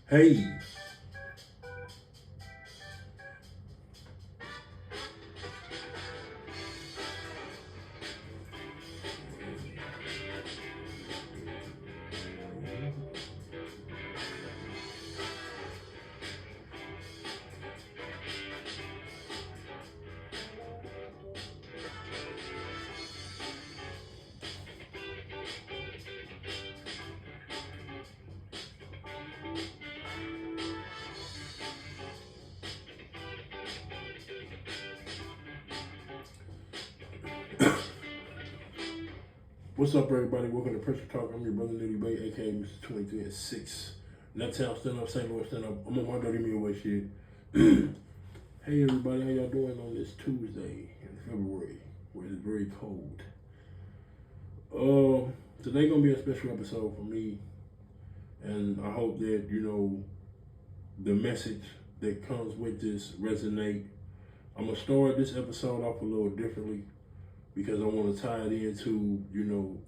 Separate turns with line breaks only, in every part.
Hey, what's up, everybody? Welcome to Pressure Talk. I'm your brother Nitty Bay, aka Mr. 23 at 6. Nuttown stand up, St. Louis stand up. I'm on my dirty me away shit. Hey, everybody, how y'all doing on this Tuesday in February, where it's very cold? Today gonna be a special episode for me, and I hope that the message that comes with this resonate. I'm gonna start this episode off a little differently because I want to tie it into,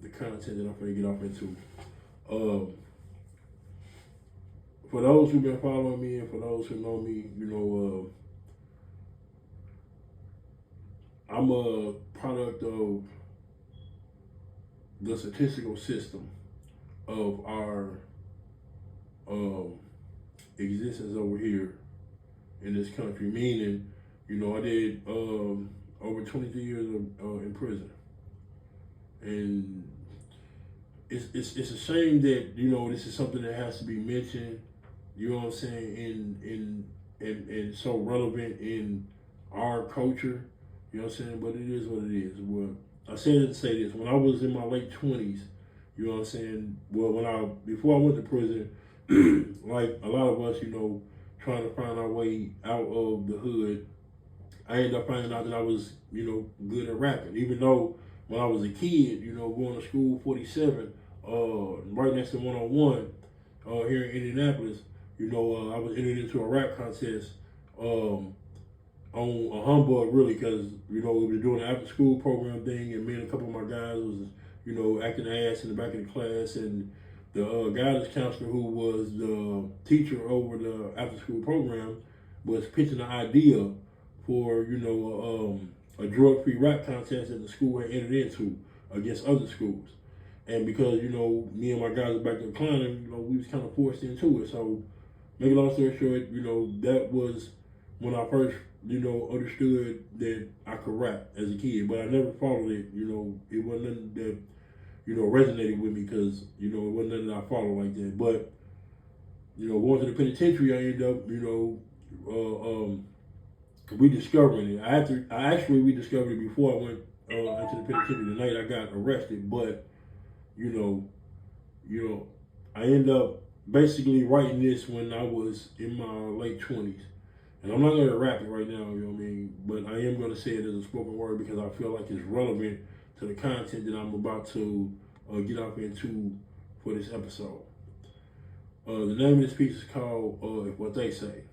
the content that I'm going to get off into. For those who've been following me and for those who know me, I'm a product of the statistical system of our existence over here in this country. Meaning, I did over 23 years in prison, and it's a shame that this is something that has to be mentioned. You know what I'm saying? In so relevant in our culture. You know what I'm saying? But it is what it is. Well, I said it to say this. When I was in my late 20s, you know what I'm saying? Well, before I went to prison, like a lot of us, trying to find our way out of the hood, I ended up finding out that I was, good at rapping. Even though when I was a kid, going to school 47, right next to 101, here in Indianapolis, I was entered into a rap contest on a humbug, really, because, we were doing an after school program thing, and me and a couple of my guys was, acting ass in the back of the class, and the guidance counselor who was the teacher over the after school program was pitching an idea for a drug-free rap contest that the school had entered into against other schools. And because me and my guys were back there declining, we was kind of forced into it. So, make a long story short, that was when I first understood that I could rap as a kid. But I never followed it. It wasn't nothing that resonated with me because it wasn't nothing that I followed like that. But going to the penitentiary, I ended up rediscovering it. I actually rediscovered it before I went into the penitentiary the night I got arrested. But you know, I ended up basically writing this when I was in my late 20s. And I'm not going to rap it right now, you know what I mean? But I am going to say it as a spoken word because I feel like it's relevant to the content that I'm about to get off into for this episode. The name of this piece is called If What They Say.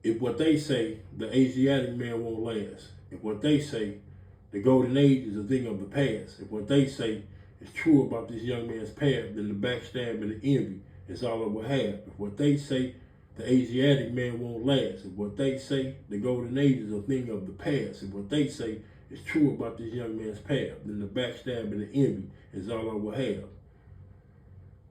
If what they say, the Asiatic man won't last. If what they say, the golden age is a thing of the past. If what they say is true about this young man's path, then the backstab and the envy is all I will have. If what they say, the Asiatic man won't last. If what they say, the golden age is a thing of the past. If what they say is true about this young man's path, then the backstab and the envy is all I will have.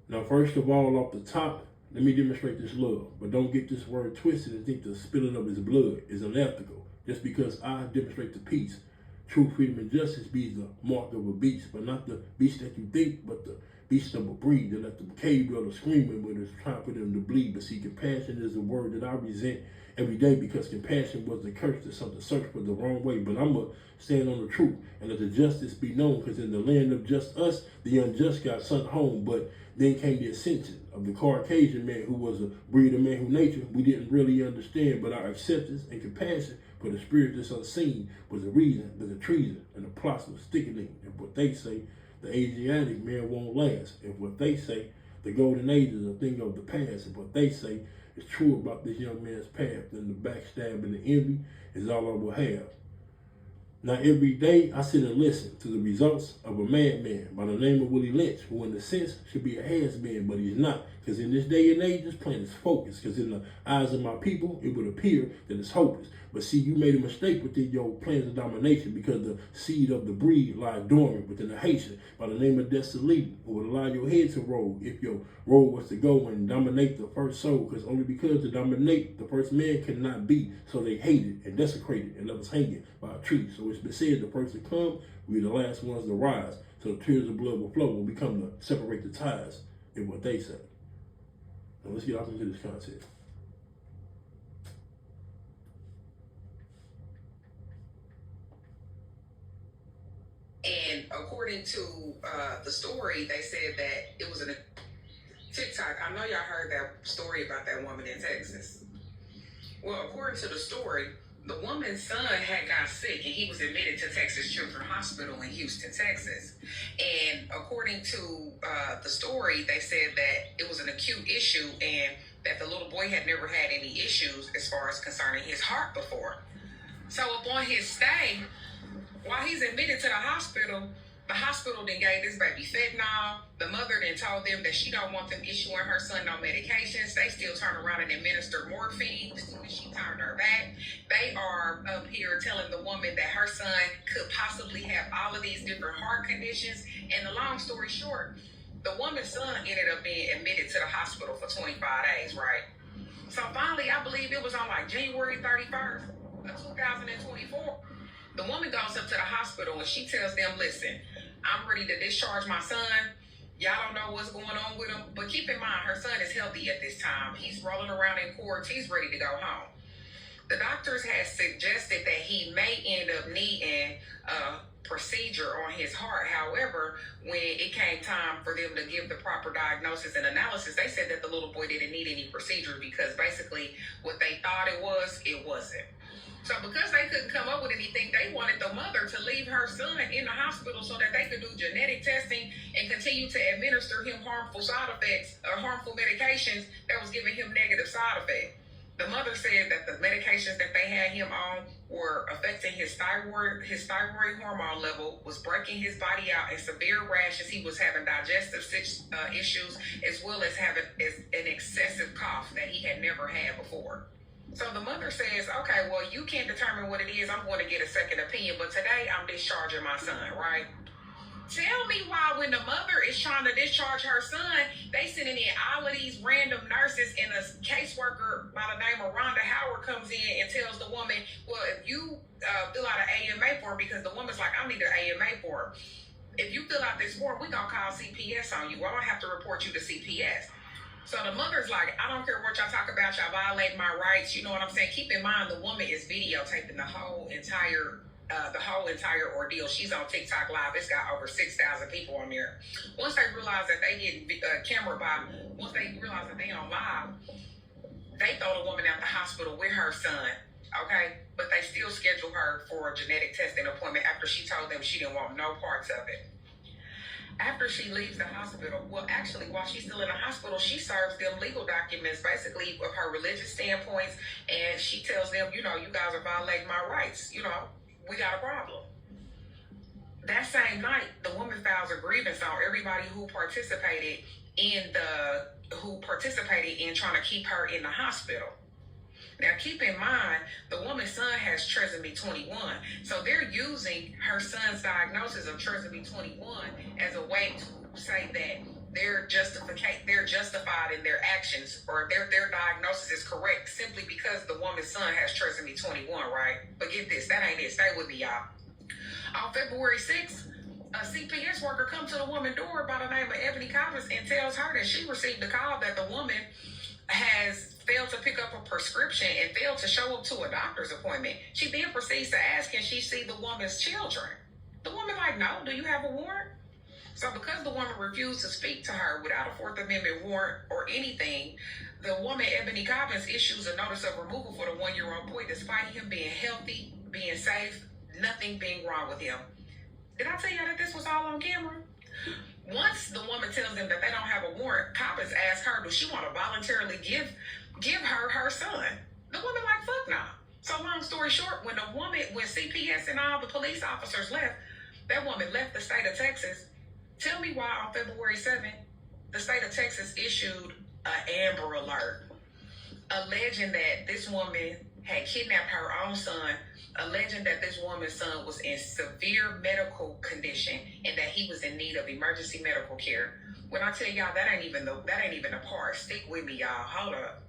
Now, first of all, off the top, let me demonstrate this love. But don't get this word twisted and think the spilling of his blood is unethical. Just because I demonstrate the peace, true freedom and justice be the mark of a beast, but not the beast that you think, but the beast of a breed that left the cave dweller screaming when it's trying for them to bleed. But see, compassion is a word that I resent every day because compassion was the curse that something searched for the wrong way. But I'm going to stand on the truth and let the justice be known because in the land of just us, the unjust got sent home. But then came the ascension of the Caucasian man who was a breed of man who nature we didn't really understand, but our acceptance and compassion for the spirit that's unseen was the reason that the treason and the plots was thickening. And what they say, the Asiatic man won't last. If what they say, the golden age is a thing of the past. If what they say is true about this young man's path, then the backstab and the envy is all I will have. Now, every day I sit and listen to the results of a madman by the name of Willie Lynch, who in a sense should be a has-been, but he's not. Because in this day and age, this plan is focused. Because in the eyes of my people, it would appear that it's hopeless. But see, you made a mistake within your plans of domination because the seed of the breed lies dormant within a Haitian by the name of Dessalines, who would allow your head to roll if your role was to go and dominate the first soul. Because only because to dominate the first man cannot be, so they hated and desecrated and left us hanging by a tree. So it's been said the first to come, we're the last ones to rise. So tears of blood will flow when we come to separate the ties, is what they say. Now let's get off into this content.
And according to the story, they said that it was in a TikTok. I know y'all heard that story about that woman in Texas. Well, according to the story, the woman's son had got sick and he was admitted to Texas Children's Hospital in Houston, Texas. And according to the story, they said that it was an acute issue and that the little boy had never had any issues as far as concerning his heart before. So upon his stay, while he's admitted to the hospital then gave this baby fentanyl. The mother then told them that she don't want them issuing her son no medications. They still turn around and administer morphine as soon as she turned her back. They are up here telling the woman that her son could possibly have all of these different heart conditions. And the long story short, the woman's son ended up being admitted to the hospital for 25 days, right? So finally, I believe it was on like January 31st of 2024. The woman goes up to the hospital and she tells them, listen, I'm ready to discharge my son. Y'all don't know what's going on with him. But keep in mind, her son is healthy at this time. He's rolling around in courts. He's ready to go home. The doctors had suggested that he may end up needing a procedure on his heart. However, when it came time for them to give the proper diagnosis and analysis, they said that the little boy didn't need any procedure because basically what they thought it wasn't. So because they couldn't come up with anything, they wanted the mother to leave her son in the hospital so that they could do genetic testing and continue to administer him harmful side effects or harmful medications that was giving him negative side effects. The mother said that the medications that they had him on were affecting his thyroid hormone level, was breaking his body out in severe rashes. He was having digestive issues, as well as having an excessive cough that he had never had before. So the mother says, okay, well, you can't determine what it is. I'm going to get a second opinion, but today I'm discharging my son, right? Tell me why when the mother is trying to discharge her son, they sending in all of these random nurses and a caseworker by the name of Rhonda Howard comes in and tells the woman, well, if you fill out an AMA form, because the woman's like, I need an AMA form. If you fill out this form, we're going to call CPS on you. I don't have to report you to CPS. So the mother's like, I don't care what y'all talk about, y'all violate my rights. You know what I'm saying? Keep in mind, the woman is videotaping the whole entire ordeal. She's on TikTok Live. It's got over 6,000 people on there. Once they realize that they get camera by, once they realize that they on live, they throw the woman out the hospital with her son, okay? But they still schedule her for a genetic testing appointment after she told them she didn't want no parts of it. After she leaves the hospital, well, actually, while she's still in the hospital, she serves them legal documents, basically, of her religious standpoints, and she tells them, you know, you guys are violating my rights. You know, we got a problem. That same night, the woman files a grievance on everybody who participated in trying to keep her in the hospital. Now, keep in mind, the woman's son has trisomy 21. So they're using her son's diagnosis of trisomy 21 as a way to say that they're justified in their actions, or their diagnosis is correct simply because the woman's son has trisomy 21, right? But get this, that ain't it. Stay with me, y'all. On February 6th, a CPS worker comes to the woman's door by the name of Ebony Cobbins and tells her that she received a call that the woman has failed to pick up a prescription and failed to show up to a doctor's appointment. She then proceeds to ask, can she see the woman's children? The woman like, no, do you have a warrant? So because the woman refused to speak to her without a Fourth Amendment warrant or anything, the woman, Ebony Cobbins, issues a notice of removal for the 1-year-old boy despite him being healthy, being safe, nothing being wrong with him. Did I tell you that this was all on camera? Once the woman tells them that they don't have a warrant, Cobbins asks her, does she want to voluntarily give her son? The woman like, fuck nah. So long story short, when CPS and all the police officers left, that woman left the state of Texas. Tell me why on February 7th, the state of Texas issued an Amber Alert, alleging that this woman had kidnapped her own son, alleging that this woman's son was in severe medical condition and that he was in need of emergency medical care. When I tell y'all that ain't even a part. Stick with me, y'all. Hold up.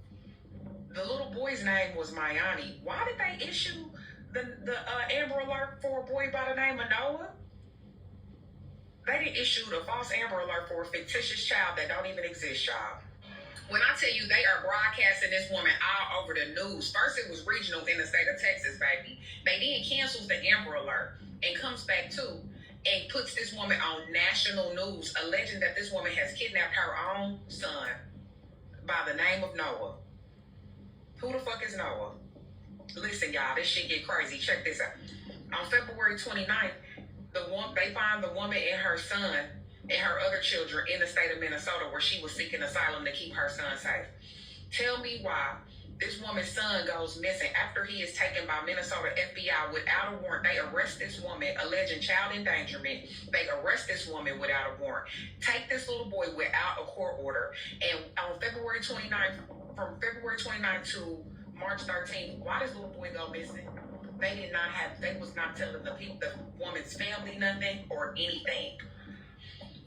The little boy's name was Mayani. Why did they issue the Amber Alert for a boy by the name of Noah? They didn't issue the false Amber Alert for a fictitious child that don't even exist, y'all. When I tell you they are broadcasting this woman all over the news, first it was regional in the state of Texas, baby. They then cancels the Amber Alert and comes back too and puts this woman on national news, alleging that this woman has kidnapped her own son by the name of Noah. Who the fuck is Noah? Listen, y'all, this shit get crazy. Check this out. On February 29th, they find the woman and her son and her other children in the state of Minnesota where she was seeking asylum to keep her son safe. Tell me why this woman's son goes missing after he is taken by Minnesota FBI without a warrant. They arrest this woman alleging child endangerment. They arrest this woman without a warrant. Take this little boy without a court order. And on February 29th, from February 29th to March 13th, why does little boy go missing? They was not telling the woman's family nothing or anything.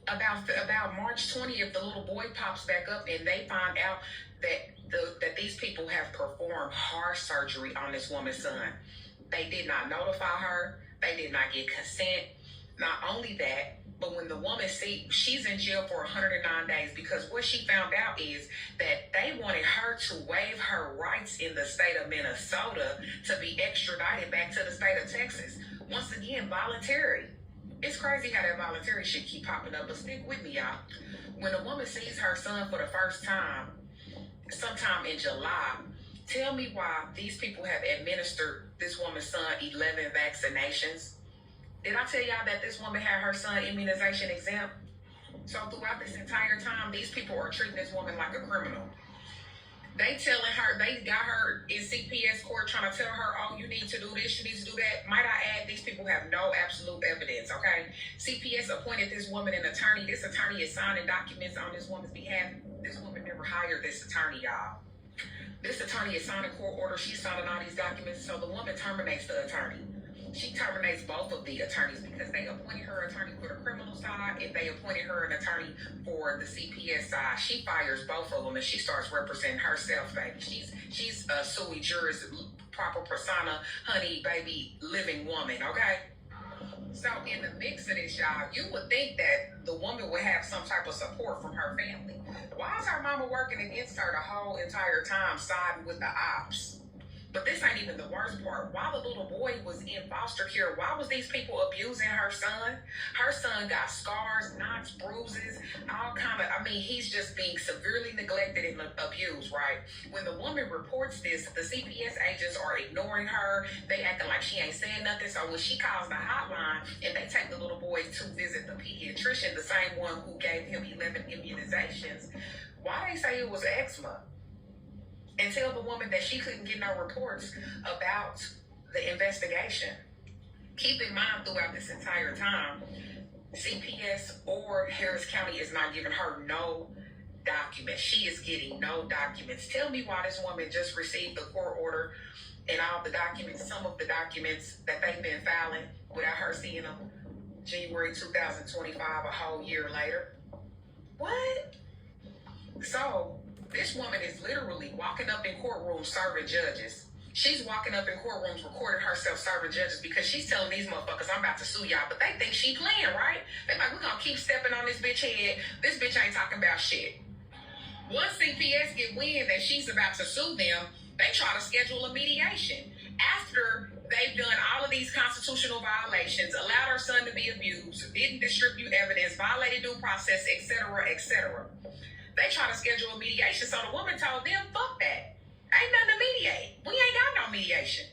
About March 20th, the little boy pops back up and they find out that these people have performed heart surgery on this woman's son. They did not notify her. They did not get consent. Not only that, but when the woman she's in jail for 109 days because what she found out is that they wanted her to waive her rights in the state of Minnesota to be extradited back to the state of Texas. Once again, voluntary. It's crazy how that voluntary shit keep popping up, but stick with me, y'all. When a woman sees her son for the first time, sometime in July, tell me why these people have administered this woman's son 11 vaccinations. Did I tell y'all that this woman had her son immunization exempt? So throughout this entire time, these people are treating this woman like a criminal. They got her in CPS court trying to tell her, oh, you need to do this, you need to do that. Might I add, these people have no absolute evidence, okay? CPS appointed this woman an attorney. This attorney is signing documents on this woman's behalf. This woman never hired this attorney, y'all. This attorney is signing court orders. She's signing all these documents. So the woman terminates the attorney. She terminates both of the attorneys because they appointed her attorney for the criminal side and they appointed her an attorney for the CPS side. She fires both of them and she starts representing herself, baby. She's a sui juris, proper persona, honey, baby, living woman, okay? So in the mix of this, y'all, you would think that the woman would have some type of support from her family. Why is her mama working against her the whole entire time, siding with the ops? But this ain't even the worst part. While the little boy was in foster care, why was these people abusing her son? Her son got scars, knots, bruises, all kind of, he's just being severely neglected and abused, right? When the woman reports this, the CPS agents are ignoring her. They acting like she ain't saying nothing. So when she calls the hotline and they take the little boy to visit the pediatrician, the same one who gave him 11 immunizations, why they say it was eczema? And tell the woman that she couldn't get no reports about the investigation. Keep in mind throughout this entire time, CPS or Harris County is not giving her no documents. She is getting no documents. Tell me why this woman just received the court order and all the documents, some of the documents that they've been filing without her seeing them January 2025, a whole year later. What? So, this woman is literally walking up in courtrooms serving judges. She's walking up in courtrooms recording herself serving judges because she's telling these motherfuckers, I'm about to sue y'all. But they think she playing, right? They're like, we're going to keep stepping on this bitch head. This bitch ain't talking about shit. Once CPS get wind that she's about to sue them, they try to schedule a mediation. After they've done all of these constitutional violations, allowed her son to be abused, didn't distribute evidence, violated due process, etc., etc., they try to schedule a mediation. So the woman told them, fuck that. Ain't nothing to mediate. We ain't got no mediation.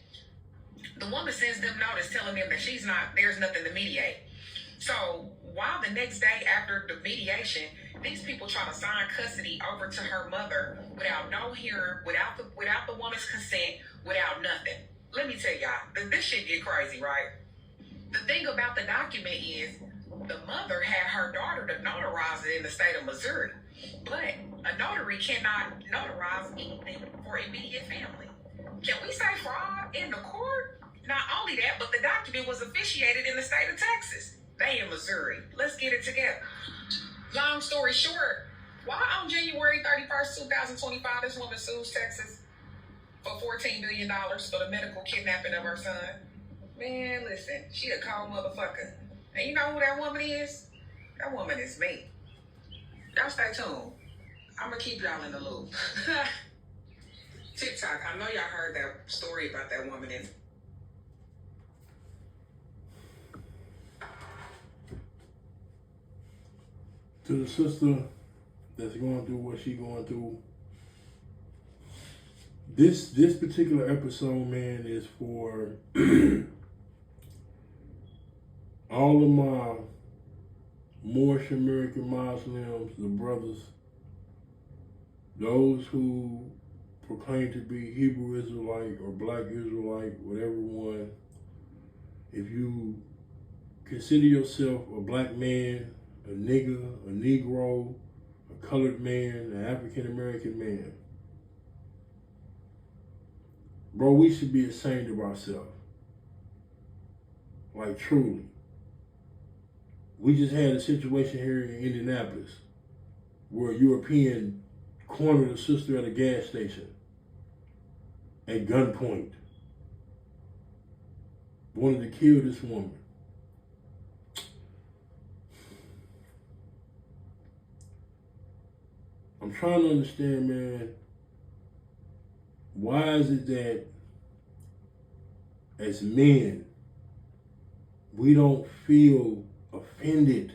The woman sends them notice telling them that there's nothing to mediate. So while the next day after the mediation, these people try to sign custody over to her mother without no hearing, without the woman's consent, without nothing. let me tell y'all, this shit get crazy, right? The thing about the document is the mother had her daughter to notarize it in the state of Missouri. But a notary cannot notarize anything for immediate family. Can we say fraud in the court? Not only that, but the document was officiated in the state of Texas. They in Missouri. Let's get it together. Long story short, why on January 31st, 2025, this woman sues Texas for $14 million for the medical kidnapping of her son? Man, listen, she a cold motherfucker. And you know who that woman is? That woman is me. Y'all stay tuned. I'm gonna keep y'all in the loop. TikTok, I know y'all heard that story about that woman in.
To the sister that's going through what she going through, this particular episode, man, is for all of my Moorish American Muslims, the brothers, those who proclaim to be Hebrew Israelite or Black Israelite, whatever one. If you consider yourself a black man, a nigger, a Negro, a colored man, an African American man, bro, we should be ashamed of ourselves. Like, truly. We just had a situation here in Indianapolis where a European cornered a sister at a gas station at gunpoint. Wanted to kill this woman. I'm trying to understand, man, why is it that as men, we don't feel offended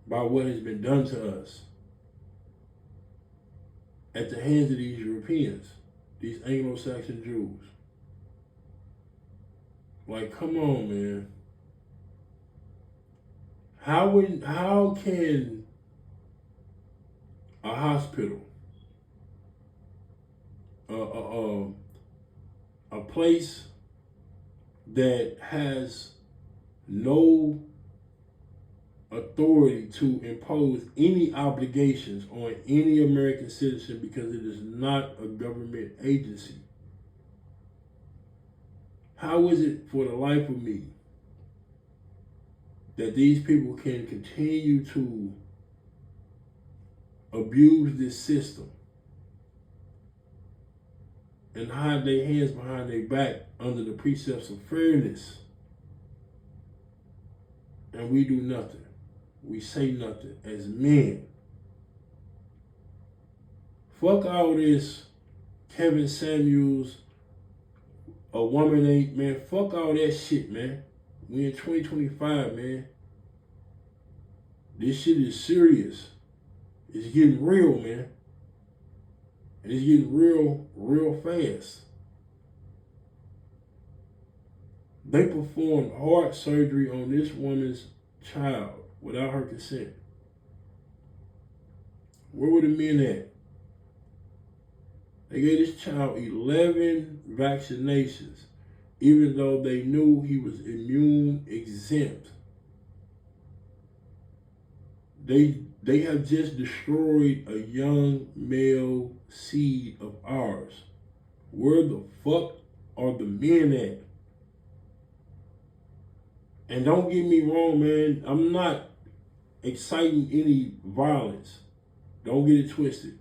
by what has been done to us at the hands of these Europeans, these Anglo-Saxon Jews? Like, come on, man. How can a hospital, a place that has no authority to impose any obligations on any American citizen because it is not a government agency, how is it for the life of me that these people can continue to abuse this system and hide their hands behind their back under the precepts of fairness, and we do nothing? We say nothing as men. Fuck all this Kevin Samuels, a woman ain't, man. Fuck all that shit, man. We in 2025, man. This shit is serious. It's getting real, man. And it's getting real fast. They performed heart surgery on this woman's child without her consent. Where were the men at? They gave this child 11 vaccinations, even though they knew he was immune exempt. They have just destroyed a young male seed of ours. Where the fuck are the men at? And don't get me wrong, man, I'm not exciting any violence. Don't get it twisted.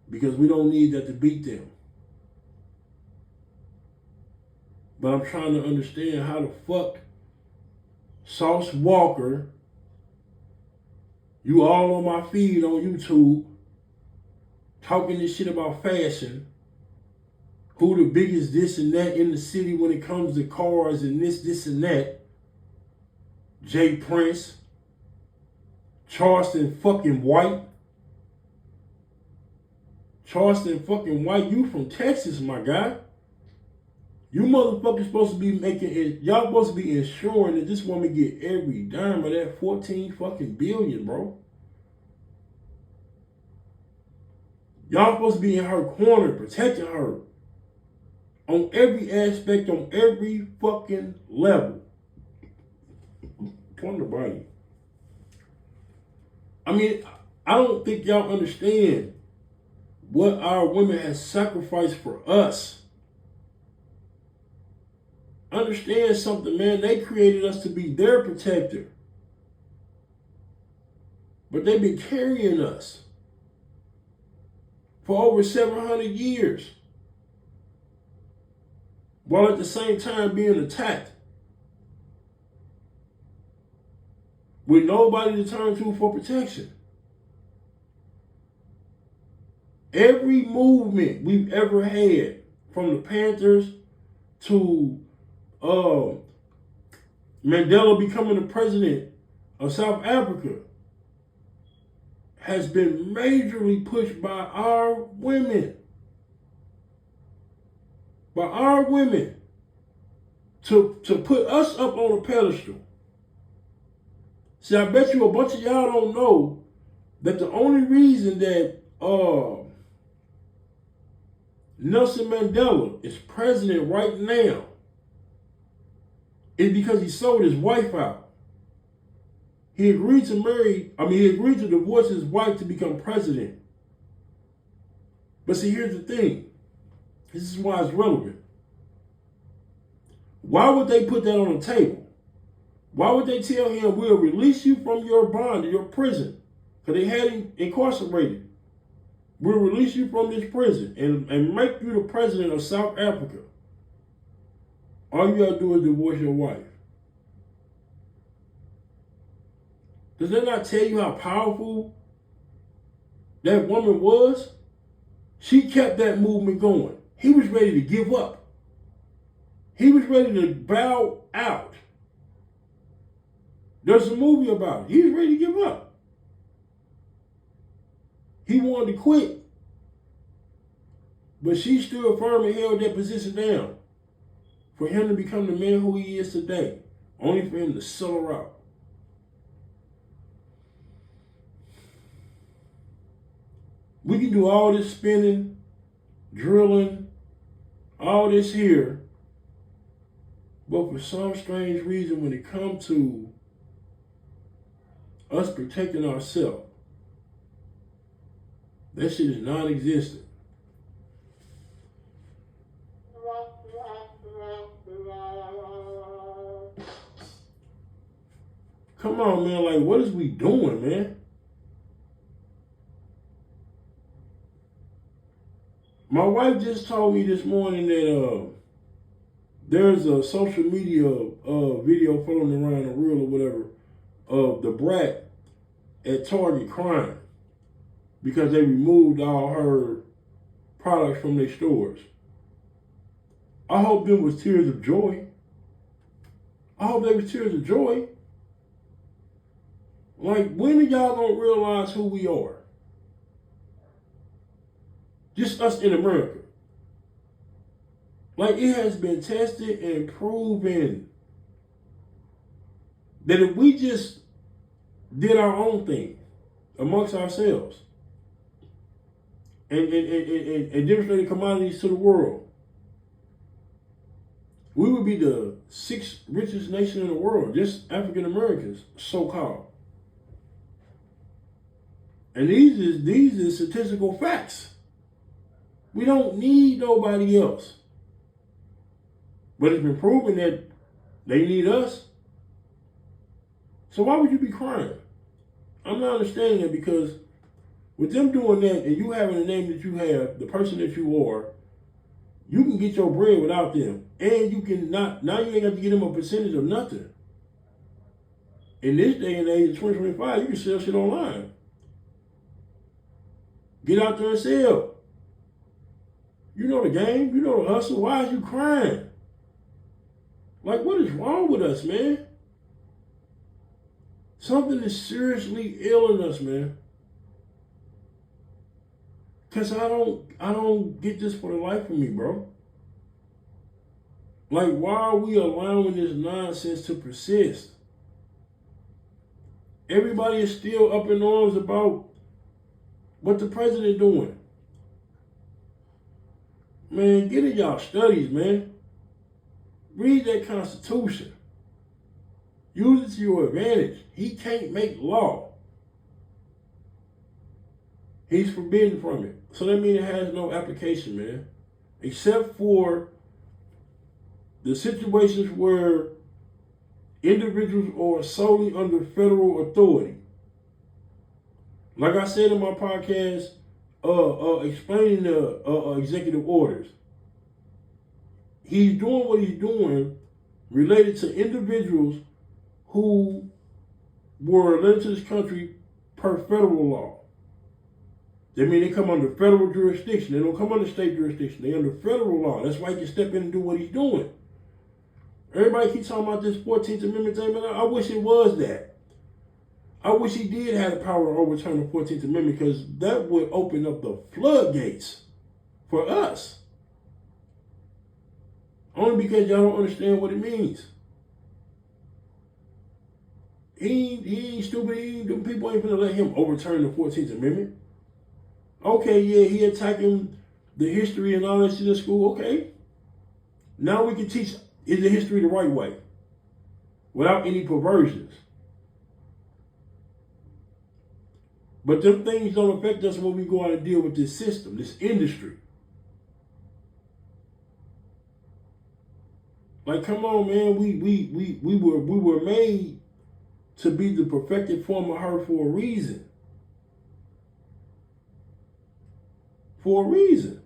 Because we don't need that to beat them. But I'm trying to understand how the fuck Sauce Walker, you all on my feed on YouTube, talking this shit about fashion, who the biggest this and that in the city when it comes to cars and this and that, Jay Prince, Charleston fucking White. Charleston fucking White, you from Texas, my guy. You motherfuckers supposed to be making it, y'all supposed to be ensuring that this woman get every dime of that 14 fucking billion, bro. Y'all supposed to be in her corner, protecting her. on every aspect, on every fucking level. Point the body. I mean, I don't think y'all understand what our women has sacrificed for us. Understand something, man. They created us to be their protector. But they've been carrying us for over 700 years. While at the same time being attacked. With nobody to turn to for protection. Every movement we've ever had, from the Panthers to Mandela becoming the president of South Africa, has been majorly pushed by our women. By our women. To put us up on a pedestal. See, I bet you a bunch of y'all don't know that the only reason that Nelson Mandela is president right now is because he sold his wife out. He agreed to divorce his wife to become president. But see, here's the thing. This is why it's relevant. Why would they put that on the table? Why would they tell him, we'll release you from your bond, your prison? Because they had him incarcerated. We'll release you from this prison and make you the president of South Africa. All you gotta do is divorce your wife. Does that not tell you how powerful that woman was? She kept that movement going. He was ready to give up. He was ready to bow out. There's a movie about it. He was ready to give up. He wanted to quit. But she stood firm and held that position down for him to become the man who he is today. Only for him to sell her out. We can do all this spinning, drilling, all this here. But for some strange reason, when it comes to us protecting ourselves, that shit is non-existent. Come on, man. Like, what is we doing, man? My wife just told me this morning that there's a social media video floating around the reel or whatever of the brat at Target crying because they removed all her products from their stores. I hope them was tears of joy. I hope they was tears of joy. Like, when are y'all gonna realize who we are? Just us in America. Like, it has been tested and proven that if we just did our own thing amongst ourselves and demonstrated commodities to the world, we would be the 6th richest nation in the world, just African Americans, so-called. And these are statistical facts. We don't need nobody else. But it's been proven that they need us. So why would you be crying? I'm not understanding it, because with them doing that and you having the name that you have, the person that you are, you can get your bread without them. And you can not, now you ain't got to give them a percentage of nothing. In this day and age, 2025, you can sell shit online. Get out there and sell. You know the game, you know the hustle. Why is you crying? Like, what is wrong with us, man? Something is seriously ailing us, man. Cause I don't get this for the life of me, bro. Like, why are we allowing this nonsense to persist? Everybody is still up in arms about what the president doing. Man, get in y'all studies, man. Read that Constitution. Use it to your advantage. He can't make law. He's forbidden from it. So that means it has no application, man. Except for the situations where individuals are solely under federal authority. Like I said in my podcast, explaining the executive orders, he's doing what he's doing related to individuals who were elected to this country per federal law. That means they come under federal jurisdiction. They don't come under state jurisdiction. They're under federal law. That's why he can step in and do what he's doing. Everybody keeps talking about this 14th Amendment thing, but I wish it was that. I wish he did have the power to overturn the 14th Amendment, because that would open up the floodgates for us. Only because y'all don't understand what it means. He ain't stupid. Them people ain't gonna let him overturn the 14th Amendment. Okay, yeah, he attacking the history and all that shit in school. Okay. Now we can teach the history the right way without any perversions. But them things don't affect us when we go out and deal with this system, this industry. Like, come on, man. We were made to be the perfected form of her for a reason. For a reason.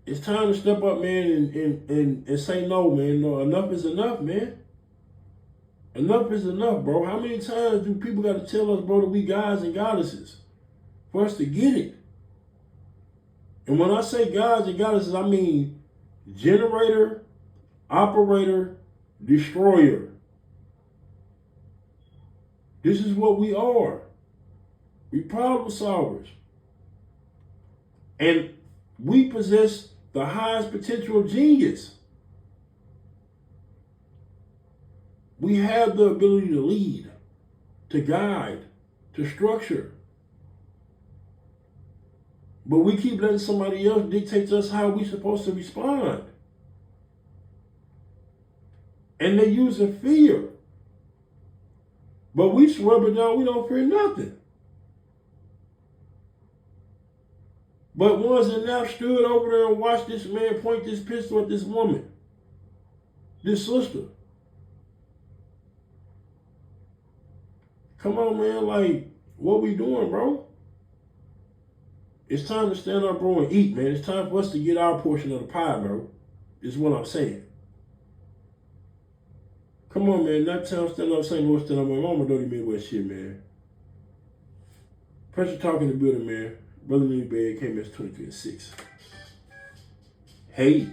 It's time to step up, man, and say no, man. No, enough is enough, man. Enough is enough, bro. How many times do people got to tell us, bro, that we gods and goddesses for us to get it? And when I say gods and goddesses, I mean generator, operator, destroyer. This is what we are. We problem solvers. And we possess the highest potential of genius. We have the ability to lead, to guide, to structure. But we keep letting somebody else dictate to us how we're supposed to respond. And they're using fear. But we swear, but no, we don't fear nothing. But ones that now stood over there and watched this man point this pistol at this woman, this sister. Come on, man, like, what we doing, bro? It's time to stand up, bro, and eat, man. It's time for us to get our portion of the pie, bro. Is what I'm saying. Come on, man. That time stand up, St. Louis, stand up. My mama don't even Midwest shit, man. Pressure Talk in the building, man. Brother Lee Bad, KMS 23 and 6. Hey.